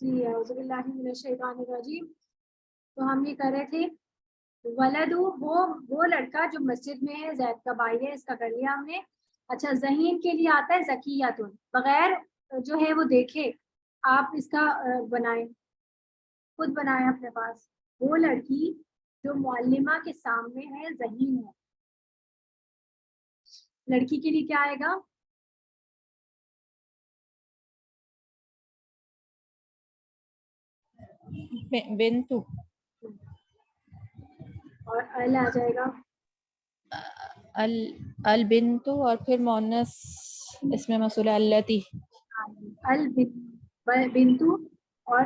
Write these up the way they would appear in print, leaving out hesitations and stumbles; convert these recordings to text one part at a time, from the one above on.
جی اعوذ باللہ من الشیطان الرجیم. تو ہم یہ کر رہے تھے ولدو وہ لڑکا جو مسجد میں ہے، زید کا بھائی ہے، اس کا کر لیا ہم نے. اچھا ذہین کے لیے آتا ہے زکیاتن، بغیر جو ہے وہ دیکھے آپ اس کا بنائیں، خود بنائیں اپنے پاس. وہ لڑکی جو معلمہ کے سامنے ہے، ذہین ہے. لڑکی کے لیے کیا آئے گا؟ بنتو، اور ال آ جائے گا البنتو، اور پھر مؤنث اس میں موصول التی. بنتو، اور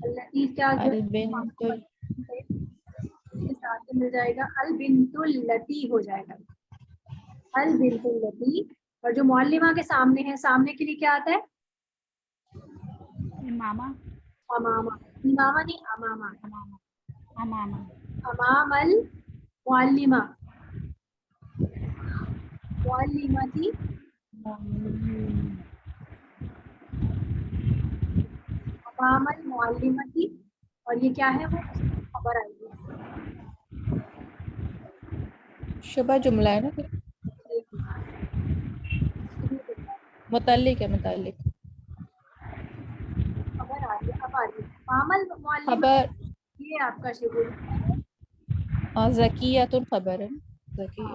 التی کیا جو البنت اس کے ساتھ مل جائے گا البنت التی ہو جائے گا. البنت التی. اور جو معلمہ کے سامنے ہے، سامنے کے لیے کیا آتا ہے؟ امامہ، امامہ. امامہ نہیں، امامہ. امامہ، امام المعلمہ، معلمتی. امام المعلمتی. اور یہ کیا ہے؟ وہ اس کی خبر آئے گی. شبہ جملہ ہے نا، متعلق ہے، متعلق خبر آ رہی ہے، اب آ رہی ہے. امام المعلمہ خبر. یہ آپ کا شبہ ہے. اور زکیۃ خبر ہے نا، زکیۃ.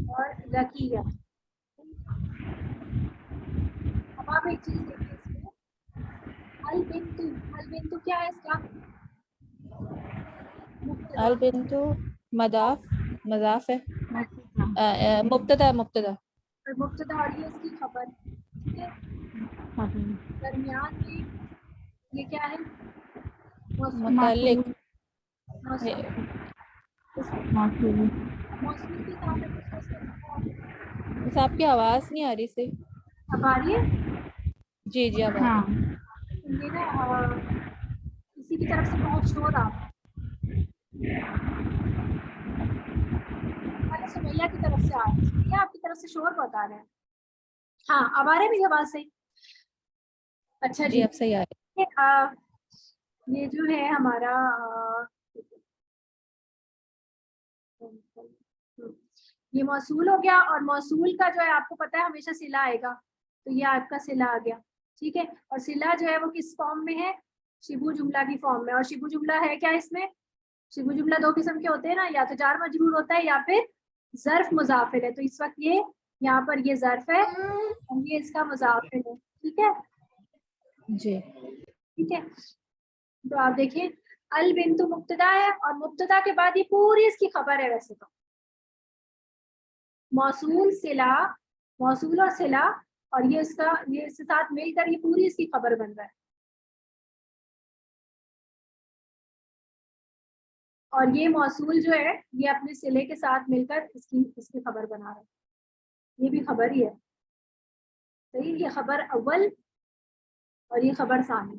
اور زکیہ. اب آپ ایک چیز دیکھیں اس میں، البنتو. البنتو کیا ہے اس کا؟ مبتدا. البنتو مضاف ہے، مبتدا اور مبتدا، اور یہ اس کی خبر. ٹھیک ہے. درمیان میں یہ کیا ہے؟ موصول. متعلق. موصول. موصول کے ساتھ اگر اس کا صرف بس آپ کی آواز نہیں آ رہی صحیح. اب آ رہی ہے. جی جی اب آ رہی ہے. یہ نا کسی کی طرف سے بہت شور آ رہا ہے. سمیہ کی طرف سے آ رہا ہے. سمیہ آپ کی طرف سے شور بہت آ رہا ہے. ہاں اب آ رہے ہیں میری آواز صحیح؟ اچھا جی جی. اب صحیح آ رہی ہے. یہ جو ہے ہمارا یہ موصول ہو گیا. اور موصول کا جو ہے آپ کو پتا ہے ہمیشہ صلہ آئے گا، تو یہ آپ کا صلہ آ گیا. ٹھیک ہے. اور صلہ جو ہے وہ کس فارم میں ہے؟ شبہ جملہ کی فارم میں. اور شبہ جملہ ہے کیا اس میں؟ شبہ جملہ دو قسم کے ہوتے ہیں نا، یا تو جار مجرور ہوتا ہے یا پھر ظرف مضافر ہے. تو اس وقت یہ یہاں پر یہ ظرف ہے اور یہ اس کا مضافر ہے. ٹھیک ہے. جی ٹھیک ہے. تو آپ دیکھیں البنت مبتدا ہے، اور مبتدا کے بعد یہ پوری اس کی خبر ہے. ویسے تو موصول صلہ، موصول اور صلہ، اور یہ اس کا یہ اس کے ساتھ مل کر یہ پوری اس کی خبر بن رہا ہے. اور یہ موصول جو ہے یہ اپنے صلے کے ساتھ مل کر اس کی خبر بنا رہا ہے. یہ بھی خبر ہی ہے. صحیح. یہ خبر اول اور یہ خبر ثانی.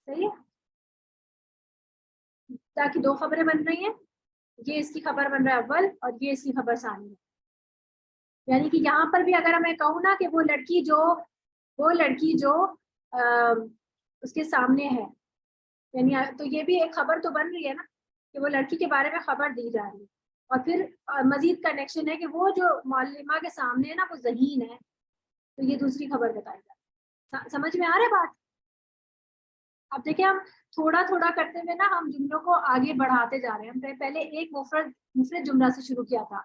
صحیح ہے. تاکہ دو خبریں بن رہی ہیں. یہ اس کی خبر بن رہا ہے اول اور یہ اس کی خبر ثانی ہے. یعنی کہ یہاں پر بھی اگر میں کہوں نا کہ وہ لڑکی جو اس کے سامنے ہے، یعنی تو یہ بھی ایک خبر تو بن رہی ہے نا کہ وہ لڑکی کے بارے میں خبر دی جا رہی ہے. اور پھر مزید کنیکشن ہے کہ وہ جو معلمہ کے سامنے ہے نا وہ ذہین ہے، تو یہ دوسری خبر بتائی جائے. سمجھ میں آ رہا ہے بات؟ اب دیکھیں ہم تھوڑا تھوڑا کرتے ہوئے نا ہم جملوں کو آگے بڑھاتے جا رہے ہیں. ہم پہلے ایک مفرد جملہ سے شروع کیا تھا،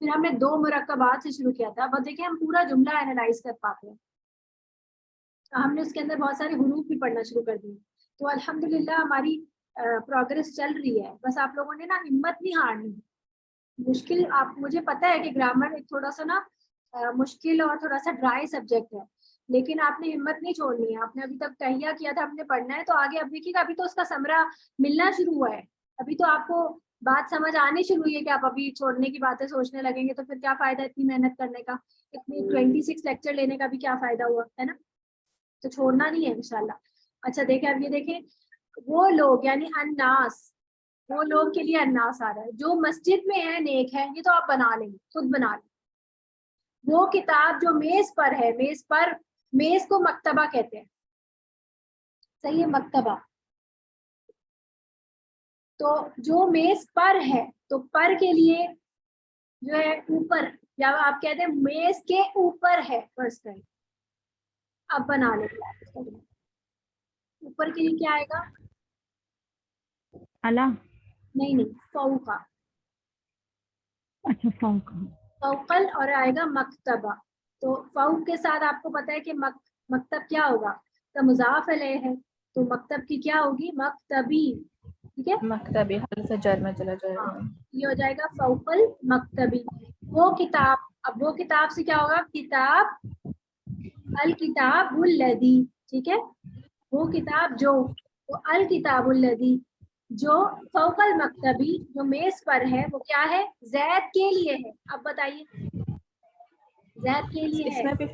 پھر ہم نے دو مرکبات سے شروع کیا تھا. اب دیکھیں ہم پورا جملہ اینالائز کر پاتے ہیں. ہم نے اس کے اندر بہت سارے حروف بھی پڑھنا شروع کر دیے. تو الحمدللہ ہماری پروگرس چل رہی ہے. بس آپ لوگوں نے نا ہمت نہیں ہارنی. مشکل، آپ مجھے پتا ہے کہ گرامر ایک تھوڑا سا نا مشکل اور تھوڑا سا ڈرائی سبجیکٹ ہے، لیکن آپ نے ہمت نہیں چھوڑنی ہے. آپ نے ابھی تک تہیہ کیا تھا، ہم نے پڑھنا ہے. تو آگے اب دیکھیے گا ابھی تو اس کا ثمرہ ملنا شروع ہوا ہے. ابھی تو آپ کو بات سمجھ آنی شروع ہوئی ہے کہ آپ ابھی چھوڑنے کی باتیں سوچنے لگیں گے تو پھر کیا فائدہ اتنی محنت کرنے کا، اتنی 26 لیکچر لینے کا بھی کیا فائدہ ہوا ہے نا. تو چھوڑنا نہیں ہے انشاءاللہ. اچھا دیکھیں اب یہ دیکھیں وہ لوگ یعنی الناس، وہ لوگ کے لیے الناس آ رہا ہے. جو مسجد میں ہے نیک ہے, یہ تو آپ بنا لیں گے, خود بنا لیں. وہ کتاب جو میز پر ہے, میز کو مکتبہ کہتے ہیں, صحیح ہے, مکتبہ. تو جو میز پر ہے, تو پر کے لیے جو ہے اوپر, یا آپ کہتے ہیں میز کے اوپر ہے, فرض کریں. اب بنا لیں گے آپ اس کو. اوپر کے لیے کیا آئے گا؟ اعلیٰ. نہیں, فوقا. اچھا فوق. فوقل اور آئے گا مکتبہ. تو فوق کے ساتھ آپ کو پتا ہے کہ مکتب کیا ہوگا, تو مضاف الیہ ہے, تو مکتب کی کیا ہوگی؟ مکتبی. ٹھیک ہے, مکتبی حرف جر میں چلا جائے گا. یہ ہو جائے گا فوقل مکتبی. وہ کتاب, اب وہ کتاب سے کیا ہوگا؟ کتاب, الکتاب الذی. ٹھیک ہے, وہ کتاب جو, تو الکتاب الذی جو فوق المکتبی, جو میز پر ہے, وہ کیا ہے؟ زید کے لیے ہے. اب بتائیے, زید کے لیے اس ہے. میں بھی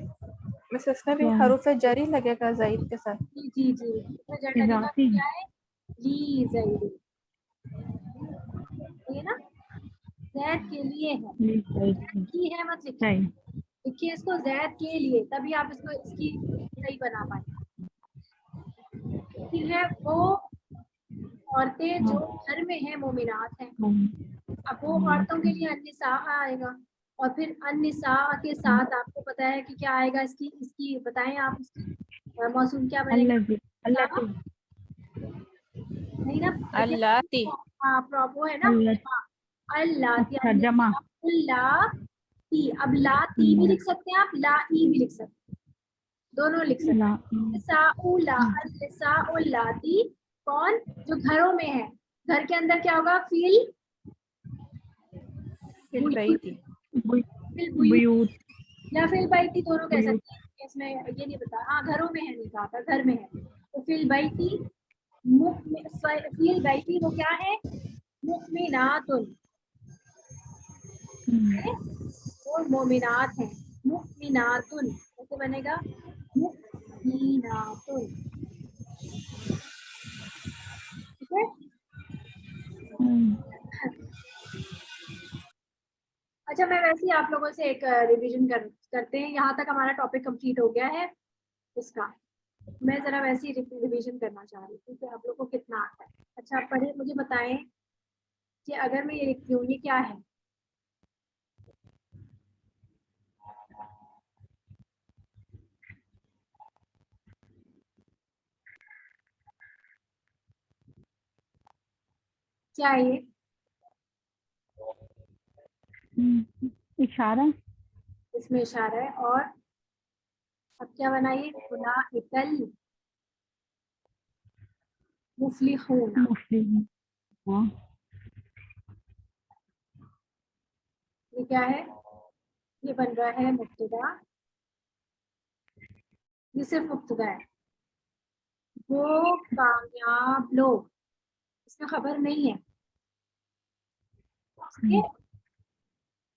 اس میں بھی حروف جری لگے گا زید کے ساتھ. جی, اس میں جڑ لگے گا تو اضافی. کیا ہے؟ لی زید. یہ نا, زید کے لیے ہے. کی ہے مت لکھیے, صحیح. لکھیے اس کو زید کے لیے, تبھی آپ اس کو اس کی صحیح بنا پائیں. پھر ہے وہ عورتیں جو گھر میں ہیں, مومنات ہیں. اب وہ عورتوں کے لیے النساء آئے گا, اور پھر النساء کے ساتھ آپ کو پتا ہے کہ کیا آئے گا, اس کی بتائیں آپ, اس کی موصول کیا بنے گا؟ اللہ. نہیں نا, اللاتی. ہاں وہ ہے نا, اللہ. اچھا جمع. اللہ تی. اب لا تی بھی لکھ سکتے ہیں آپ, لا ای بھی لکھ سکتے ہیں, دونوں لکھ سکتے ہیں. النساء اللاتی, کون؟ جو گھروں میں ہے. گھر کے اندر کیا ہوگا؟ فیل بیتی. بیوت. یا فی البیتی, دونوں کہہ سکتے ہیں. اس میں یہ نہیں بتا, ہاں گھروں میں ہے, نہیں کہا تھا, گھر میں ہے. تو فی البیتی, فی البیتی وہ کیا ہے؟ مؤمنات. وہ مومنات ہیں. مؤمنات کیسے بنے گا؟ مؤمنات. ٹھیک ہے. اچھا, میں ویسے ہی آپ لوگوں سے ایک ریویژن کرتے ہیں. یہاں تک ہمارا ٹاپک کمپلیٹ ہو گیا ہے اس کا. میں ذرا ویسے ہی ریویژن کرنا چاہ رہی تھی کہ آپ لوگ کو کتنا آتا ہے. اچھا, آپ پڑھیں, مجھے بتائیں کہ اگر میں یہ لکھتی ہوں, یہ کیا ہے؟ کیا ہے یہ؟ اشارہ. اس میں اشارہ ہے. اور اب کیا بنائیے؟ اولئک المفلحون. مسلم. ہاں. یہ کیا ہے؟ یہ بن رہا ہے مبتدا, یہ صرف مبتدا ہے. وہ کامیاب لوگ, اس میں خبر نہیں ہے.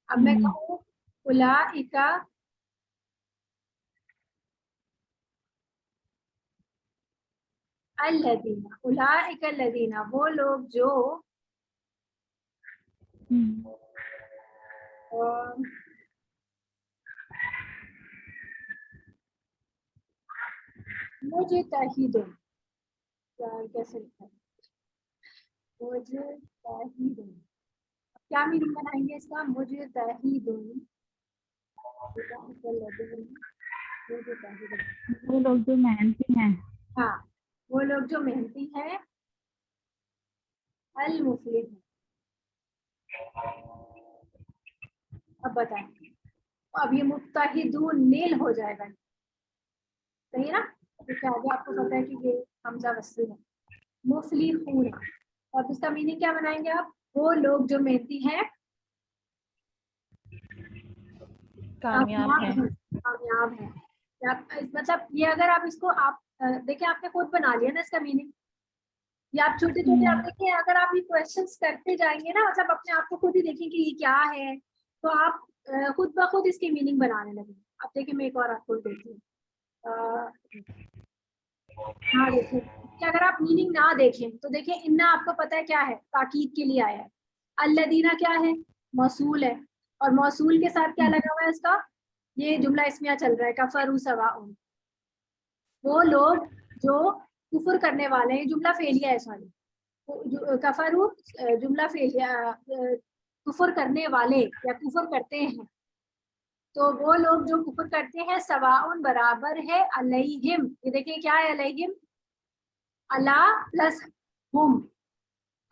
اب میں کہوں اولئک الذین, اولئک الذین, وہ لوگ جو مجتہدون. کیسے لکھا ہے؟ مجتہدون. کیا میننگ بنائیں گے اس کا؟ مجتہدون. وہ لوگ جو محنتی ہیں. ہاں, وہ لوگ جو محنتی ہیں. المفلح. اب بتائیں, اب یہ مجتہدون نیل ہو جائے گا, صحیح نا, کیونکہ آگے آپ کو پتا ہے کہ یہ حمزہ وصلی ہے. مفلحون, اور اس کا میننگ کیا بنائیں گے آپ؟ وہ لوگ جو محنتی ہیں, کامیاب ہیں. کامیاب ہیں. مطلب یہ اگر آپ اس کو آپ دیکھیں, آپ نے خود بنا لیا نا اس کا میننگ. یا آپ چھوٹے چھوٹے آپ دیکھیں, اگر آپ یہ کوشچنس کرتے جائیں گے نا, مطلب اپنے آپ کو خود ہی دیکھیں کہ یہ کیا ہے, تو آپ خود بخود اس کی میننگ بنانے لگیں. اب دیکھیں, میں ایک اور آپ کو دیکھتی ہوں. हाँ देखिए कि अगर आप मीनिंग ना देखें तो देखिए इन्ना आपको पता है क्या है, ताकीद के लिए आया है। अल्लदीना क्या है, मौसूल है, और मौसूल के साथ क्या लगा हुआ है इसका, ये जुमला इसमिया चल रहा है, कफरू सवाउन, वो लोग जो कुफर करने वाले हैं, जुमला फेलिया है सॉरी, कफरू जुमला फेलिया, कुफर करने वाले या कुफर करते हैं, तो वो लोग जो कुफर करते हैं सवाउन बराबर है अलैहिम, ये देखिए क्या है अलैहिम, अला प्लस हुम,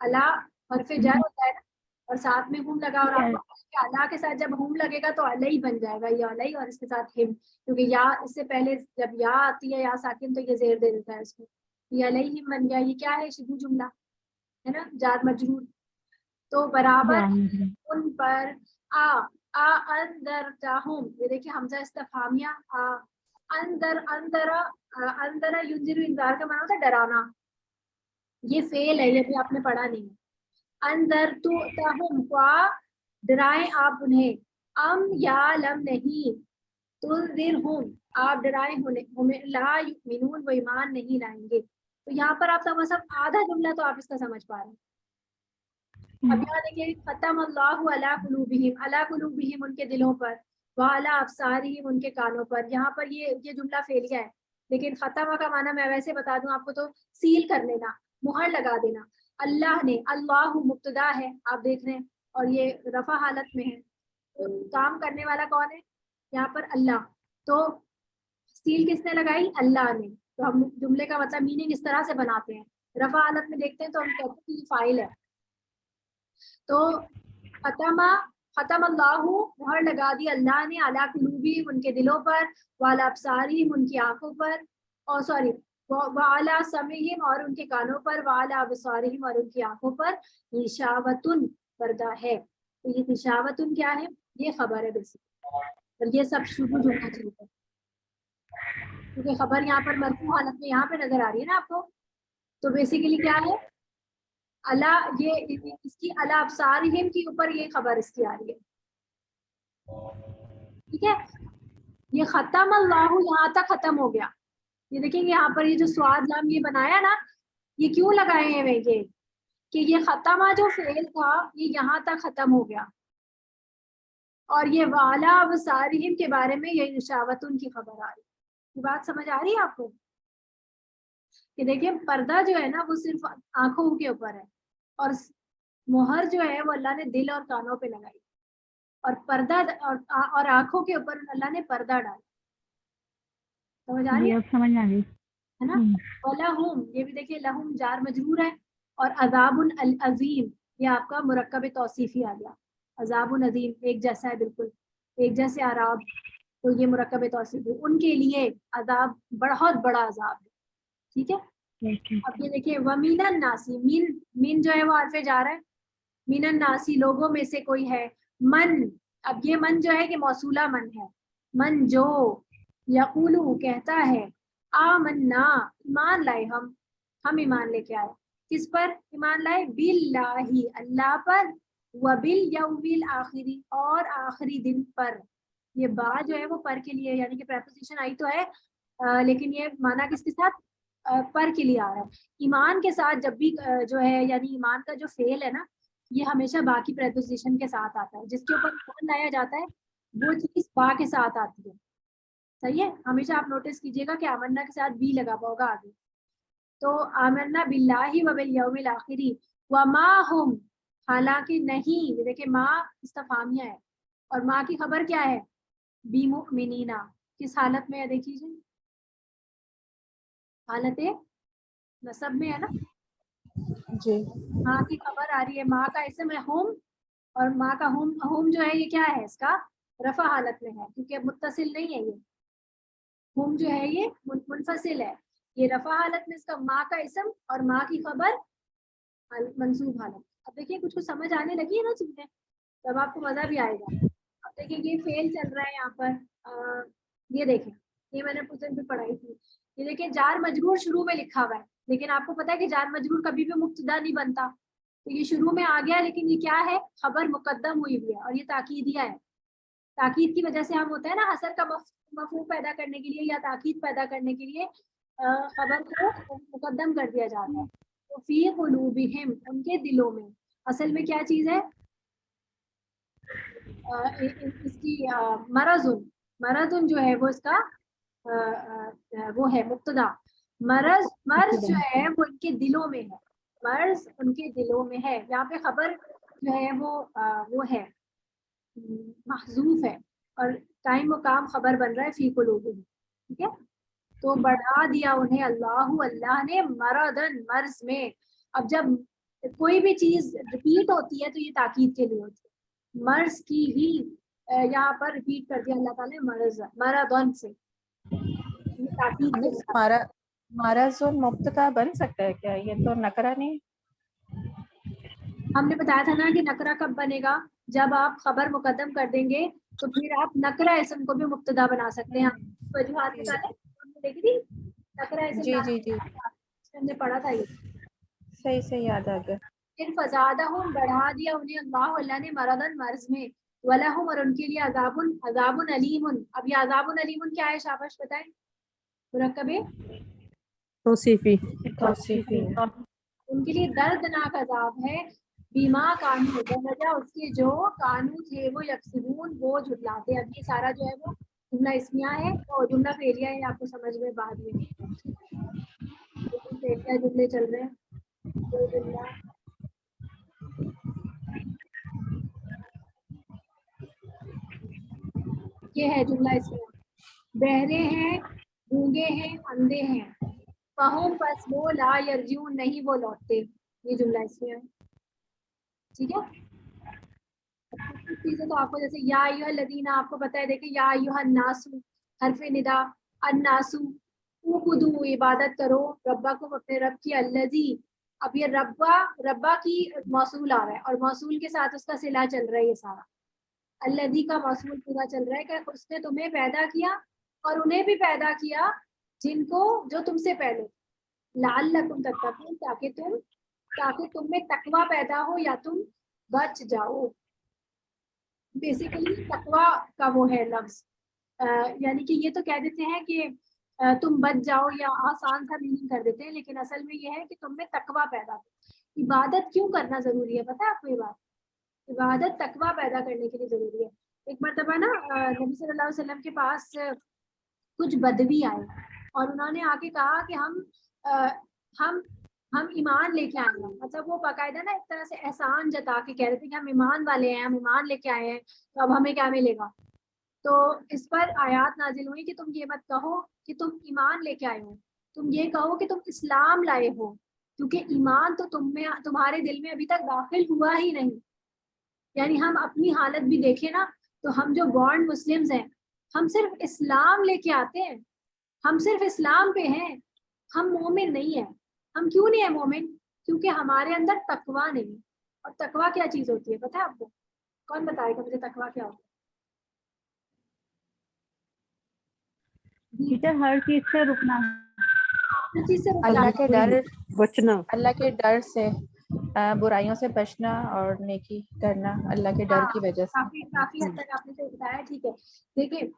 अला हरफे जर होता है ना, और साथ में हुम लगा, और आपको पता है कि अला के साथ जब हुम लगेगा तो अलई बन जाएगा, ये अलई, और इसके साथ हिम, क्योंकि या इससे पहले जब या आती है या साकिन तो ये जेर दे देता है इसको, ये अलई हिम बन गया। ये क्या है, शिबू जुमला है ना, जार मजरूर, तो बराबर उन पर आ आ अंदर ताहुम, ये देखिए हमजा इस्तिफामिया आ, अंदर अंदरा, अंदरा युंजिरु इंजार का माना होता है डराना, ये फेल है, ये भी आपने पढ़ा नहीं है। अंदर तो तहुम वा, डराएं आप उन्हें, अम या लम नहीं, तुलदिरहुम, आप डराए उन्हें, ला युमिनून, वो ईमान नहीं लाएंगे। तो यहाँ पर आप सब आधा जुमला तो आप इसका समझ पा रहे हैं। अब यहाँ देखिए खतम अल्लाहु अला कुलूबिहिम उनके दिलों पर, व अला अब्सारिहिम उनके कानों पर, यहाँ पर ये जुमला फेल गया है, लेकिन खतमा का माना मैं वैसे बता दूं आपको, तो सील कर लेना, मुहर लगा देना। अल्लाह ने, अल्लाह मुब्तदा है आप देख रहे हैं, और ये रफा हालत में है, तो काम करने वाला कौन है यहाँ पर, अल्लाह, तो सील किसने लगाई, अल्लाह ने। तो हम जुमले का मतलब मीनिंग इस तरह से बनाते हैं, रफा हालत में देखते हैं तो हम कहते हैं कि ये फाइल है, तो खतमा, खतम अल्लाहु, मुहर लगा दी अल्लाह ने, अला कुलूबी उनके दिलों पर, वाला अब्सारिहिम उनकी आंखों पर, और सॉरी वाला समीहिम और उनके कानों पर, वाला अब्सारिहिम और उनकी आंखों पर, निशावतुन पर्दा है। तो ये निशावतुन क्या है, ये खबर है बेसिकली, और ये सब शुरू जुमला चलता है, क्योंकि खबर यहाँ पर मरफू हालत में यहाँ पे नजर आ रही है ना आपको, तो बेसिकली क्या है, अला, ये इसकी अला अब्सारिहिम के ऊपर ये खबर इसकी आ रही है, ठीक है। ये खत्म अल्लाहु यहाँ तक खत्म हो गया, ये देखेंगे यहाँ पर ये जो स्वाद लाम ये बनाया ना, ये क्यों लगाए हैं ये, कि ये खत्मा जो फेल था ये यहाँ तक खत्म हो गया, और ये वाला अब्सारिहिम के बारे में ये निशावतुन की खबर आ रही है। ये बात समझ आ रही है आपको, कि देखिए पर्दा जो है ना वो सिर्फ आंखों के ऊपर है, और मुहर जो है वो अल्लाह ने दिल और कानों पे लगाई, और पर्दा और आंखों के ऊपर अल्लाह ने पर्दा डाला, समझ आ रही है, समझ आ गई है ना। वलहुम, ये भी देखिए लहुम जार मजरूर है, और अजाबुन अल अजीम, ये आपका मुरक्कब तौसीफी आ गया, अजाबुन अजीम एक जैसा है बिल्कुल, एक जैसे आराब, तो ये मुरक्कब तौसीफी, उनके लिए अजाब बहुत बड़ा अजाब है, ठीक है। अब ये देखिए वमीनन नासी, मीन जो है वो आरफे जा रहा है, मीनन नासी लोगों में से कोई है, मन, अब ये मन जो है कि मौसूला मन है, मन जो, यकूलू कहता है, आमन्ना ईमान लाए हम ईमान लेके आए, किस पर ईमान लाए, बिल्लाही अल्लाह पर, व बिल यौमिल आखिरी और आखिरी दिन पर, ये बा जो है वो पर के लिए, यानी कि प्रेपोजिशन आई तो है, लेकिन ये माना किसके साथ, पर के लिए आ रहा है। ईमान के साथ जब भी जो है, यानी ईमान का जो फेल है ना, ये हमेशा बा की प्रेपोजिशन के साथ आता है, जिसके ऊपर कौन लाया जाता है वो चीज बा के साथ आती है, सही है। हमेशा आप नोटिस कीजिएगा कि आमन्ना के साथ बी लगा होगा आगे, तो आमन्ना बिल्लाहि व बिल यौमिल आखिरी, व मा हुम, हालांकि नहीं, ये देखिए माँ इस्तिफामिया है, और माँ की खबर क्या है, बिमुमिनीना, किस हालत में है देखिए, हालत नसब में है ना, जी। माँ की खबर आ रही है, माँ का इसम है हुम, और माँ का हुम, हुम जो है ये क्या है, इसका रफा हालत में है, क्योंकि मुत्तसिल नहीं है ये, हुम जो है ये मुनफसिल है, ये रफा हालत में इसका माँ का इसम, और माँ की खबर मंसूब हालत। अब देखिए कुछ कुछ समझ आने लगी है ना चीजें, तब आपको मजा भी आएगा। अब देखिए ये फेल चल रहा है यहाँ पर, ये देखें, ये मैंने कुछ दिन भी पढ़ाई थी, ये देखिए जार मजरूर शुरू में लिखा हुआ है, लेकिन आपको पता है कि जार मजरूर कभी भी मुब्तदा नहीं बनता, तो ये शुरू में आ गया, लेकिन ये क्या है, खबर मुकद्दम हुई हुई है, और ये ताकीदिया है, ताकीद की वजह से हम होता है ना हसर का मफहूम पैदा करने के लिए या ताकीद पैदा करने के लिए खबर को मुकद्दम कर दिया जाता है। तो फी कुलूबिहिम, उनके दिलों में, असल में क्या चीज है, इसकी मरजुन, मरजुन जो है वो इसका वो है मुब्तदा। मर्ज जो है वो उनके दिलों में है, मर्ज उनके दिलों में है। यहाँ पे खबर जो है वो है महजूफ है और टाइम मुकाम खबर बन रहा है फी कुलूबिहिम, ठीक है। तो बढ़ा दिया उन्हें अल्लाह ने मरदन, मर्ज में। अब जब कोई भी चीज रिपीट होती है तो ये ताकीद के लिए होती है, मर्ज की ही यहाँ पर रिपीट कर दिया अल्लाह ताला ने मर्ज, मरदन से, ये ताकीद के लिए। हमारा हमारा जोन मुब्तदा बन सकता है क्या? ये तो नकरा नहीं। हमने बताया था ना कि नकरा कब बनेगा, जब आप खबर मुकद्दम कर देंगे तो फिर आप नकरा इसम को भी मुब्तदा बना सकते हैं। वजूहात निकाले, हमने देखी थी नकरा इसम जी जी जी, हमने पढ़ा था ये। सही सही याद आ गया। फिर फसादहुम, बढ़ा दिया उन्हें अल्लाह ने मरदन, मर्ज में, वलहुम, और उनके लिए अजाबुन, अजाबुन अलीमुन। अब ये अजाबुन अलीमुन क्या है, शाबाश बताएं मुरक्कबे। तौसीफी। तौसीफी है। उनके लिए दर्दनाक अजाब है, बीमा कानू, वजह उसके जो कानू थे वो यकसिबून, वो झुटलाते। अब ये सारा जो है वो जुमला इसमिया है और जुमला फेलिया है, आपको समझ में बाद में। फेलिया जुमले चल रहे हैं, कोई जुमला ये है जुमला इसमिया। बहरे हैं, गूंगे हैं, अंधे हैं, फहुम, पस वो, ला यरजून, नहीं वो लौटते। ये जुमला इसमिया है, ठीक है। कुछ चीजें तो आपको, जैसे या अय्युहल लदीना, आपको पता है, देखिए या अय्युहन नासु, हरफे निदा, अन्नासु, उबुदू, इबादत करो, रब्बाकुम, अपने रब की, अल्लजी। अब ये रब्बा की मौसूल आ रहा है और मौसूल के साथ उसका सिला चल रहा है, ये सारा अल्लजी का मौसूल पूरा चल रहा है कि उसने तुम्हें पैदा किया और उन्हें भी पैदा किया जिनको, जो तुमसे पहले, लअल्लकुम तत्तकून, ताकि तुम में तकवा पैदा हो या तुम बच जाओ। बेसिकली तकवा का वो है लफ्ज, यानी कि ये तो कह देते हैं कि तुम बच जाओ, या आसान सा मीनिंग कर देते हैं, लेकिन असल में ये है कि तुम में तकवा पैदा हो। इबादत क्यों करना जरूरी है पता है आपको? ये बात, इबादत तकवा पैदा करने के लिए जरूरी है। एक मरतबा ना नबी सल्लल्लाहु अलैहि वसल्लम के पास कुछ बदवी आए और उन्होंने आके कहा कि अ, हम हम ईमान लेके आए हैं। मतलब वो बाकायदा ना एक तरह से एहसान जता के कह रहे थे कि हम ईमान वाले हैं, हम ईमान लेके आए हैं, तो अब हमें क्या मिलेगा। तो इस पर आयत नाजिल हुई कि तुम ये मत कहो कि तुम ईमान लेके आए हो, तुम ये कहो कि तुम इस्लाम लाए हो, क्योंकि ईमान तो तुम में, तुम्हारे दिल में अभी तक दाखिल हुआ ही नहीं। यानी हम अपनी हालत भी देखें ना, तो हम जो बॉर्न मुस्लिम्स हैं, हम सिर्फ इस्लाम लेके आते हैं, हम सिर्फ इस्लाम पे हैं, हम मोमिन नहीं है। हम क्यों नहीं है मोमिन? क्योंकि हमारे अंदर तकवा नहीं है। और तकवा क्या चीज होती है पता है आपको? कौन बताएगा मुझे तकवा क्या होता है? टीचर हर चीज से रुकना। हर चीज से रुक अल्लाह जाना। के डर, बचना। अल्लाह के डर से, बुराइयों से बचना और नेकी करना अल्लाह के डर हाँ, की वजह से। काफी काफी हद तक आपने सही बताया, ठीक है। देखिए,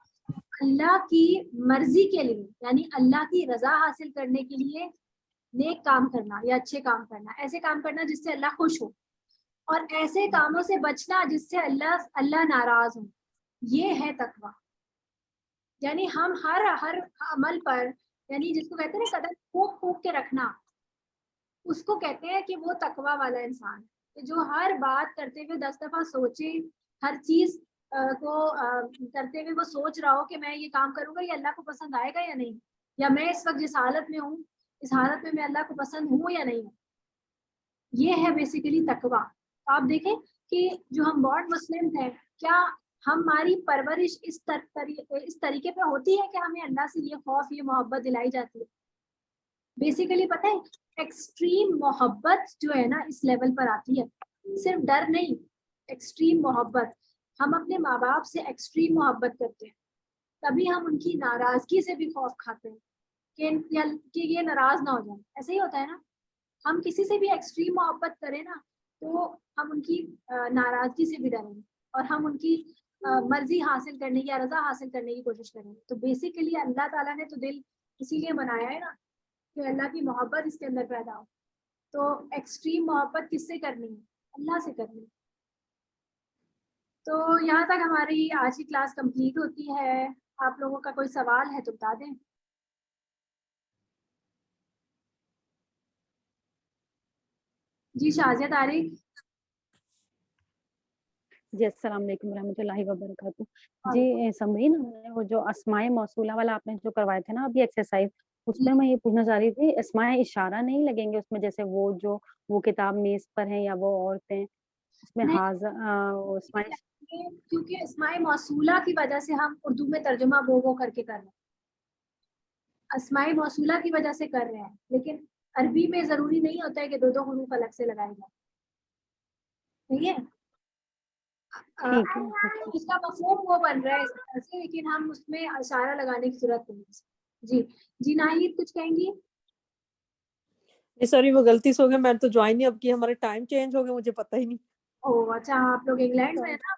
अल्लाह की मर्जी के लिए, यानी अल्लाह की रजा हासिल करने के लिए नेक काम करना या अच्छे काम करना, ऐसे काम करना जिससे अल्लाह खुश हो, और ऐसे कामों से बचना जिससे अल्लाह नाराज हो, ये है तकवा। यानी हम हर हर अमल पर, यानी जिसको कहते हैं ना कदम फूक फूक के रखना, उसको कहते हैं कि वो तकवा वाला इंसान है, जो हर बात करते हुए 10 दफा सोचे, हर चीज को करते हुए वो सोच रहा हो कि मैं ये काम करूंगा, ये अल्लाह को पसंद आएगा या नहीं, या मैं इस वक्त जिस हालत में हूँ, इस हालत में मैं अल्लाह को पसंद हूँ या नहीं। ये है बेसिकली तकवा। आप देखें कि जो हम बॉर्न मुस्लिम हैं, क्या हमारी परवरिश इस तरीके पे होती है कि हमें अल्लाह से ये खौफ, ये मोहब्बत दिलाई जाती है? बेसिकली पता है, एक्सट्रीम मोहब्बत जो है ना इस लेवल पर आती है, सिर्फ डर नहीं, एक्सट्रीम मोहब्बत। हम अपने माँ बाप से एक्सट्रीम मोहब्बत करते हैं, तभी हम उनकी नाराजगी से भी खौफ खाते हैं कि ये नाराज ना हो जाए। ऐसे ही होता है ना, हम किसी से भी एक्सट्रीम मोहब्बत करें ना, तो हम उनकी नाराजगी से भी डरेंगे और हम उनकी मर्जी हासिल करने की या रजा हासिल करने की कोशिश करेंगे। तो बेसिकली अल्लाह ताला ने तो दिल इसीलिए बनाया है ना کہ اللہ کی محبت اس کے اندر پیدا ہو. تو ایکسٹریم محبت کس سے کرنی ہے؟ اللہ سے کرنی ہے. تو یہاں تک ہماری آج کی کلاس کمپلیٹ ہوتی ہے. آپ لوگوں کا کوئی سوال ہے تو بتا دیں. جی شازیہ طارق. جی السلام علیکم ورحمۃ اللہ وبرکاتہ. جی سمرین، ہم نے وہ جو اسماء موصولہ والا آپ نے جو کروائے تھے نا ابھی ایکسرسائز، اس میں یہ پوچھنا چاہ رہی تھی اسماء اشارہ نہیں لگیں گے اس میں؟ جیسے وہ کتاب میز پر ہیں یا وہ عورتیں، اس میں کیونکہ اسماء موصولہ کی وجہ سے ہم اردو میں ترجمہ وہ کر کے کر رہے ہیں، اسماء موصولہ کی وجہ سے کر رہے ہیں، لیکن عربی میں ضروری نہیں ہوتا ہے کہ دو حروف الگ سے لگائے جائیں. ٹھیک ہے، اس کا مفہوم وہ بن رہا ہے اس طرح سے، لیکن ہم اس میں اشارہ لگانے کی ضرورت نہیں ہے. جی ناہید کچھ کہیں گی؟ سوری وہ غلطی سے ہو گیا، میں نے تو جوائن ہی اب کی، ہمارے ٹائم چینج ہو گیا، مجھے پتہ ہی نہیں. اوہ اچھا، آپ لوگ انگلینڈ میں ہیں نا؟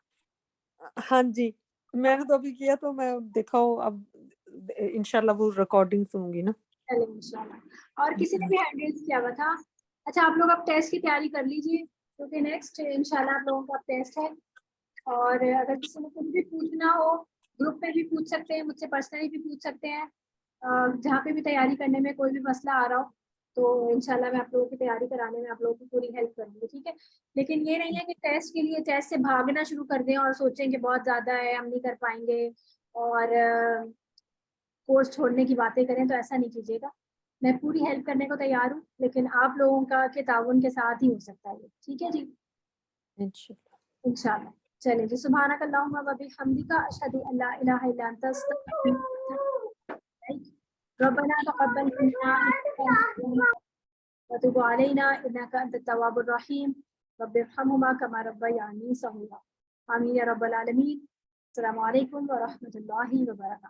ہاں جی، میں نے تو ابھی کیا تو میں دیکھا ہوں، اب انشاءاللہ وہ ریکارڈنگ سنوں گی نا. چلیں انشاءاللہ. اور کسی نے بھی ہینڈ ریز کیا ہوا تھا؟ اچھا آپ لوگ اب ٹیسٹ کی تیاری کر لیجیے، کیونکہ نیکسٹ انشاءاللہ آپ لوگوں کا ٹیسٹ ہے. اور اگر کسی نے کچھ بھی پوچھنا ہو گروپ پہ بھی پوچھ سکتے ہیں، مجھ سے پرسنلی بھی پوچھ سکتے ہیں. جہاں پہ بھی تیاری کرنے میں کوئی بھی مسئلہ آ رہا ہو تو انشاءاللہ میں آپ لوگوں کی تیاری کرانے میں آپ لوگوں کی پوری ہیلپ کروں گی. ٹھیک ہے، لیکن یہ نہیں ہے کہ ٹیسٹ کے لیے ٹیسٹ سے بھاگنا شروع کر دیں اور سوچیں کہ بہت زیادہ ہے ہم نہیں کر پائیں گے اور کورس چھوڑنے کی باتیں کریں، تو ایسا نہیں کیجیے گا. میں پوری ہیلپ کرنے کو تیار ہوں، لیکن آپ لوگوں کا کے تعاون کے ساتھ ہی ہو سکتا ہے. ٹھیک ہے جی، انشاءاللہ. چلیں جی، سبحانک اللہم و بحمدک، اشہد ان لا الہ الا انت، استغفرک. ربنا تقبل منا وتب علینا انک انت التواب الرحیم، رب ارحمہما کما ربیانی صغیرا. آمین یا رب العالمین. السلام علیکم ورحمۃ اللہ وبرکاتہ.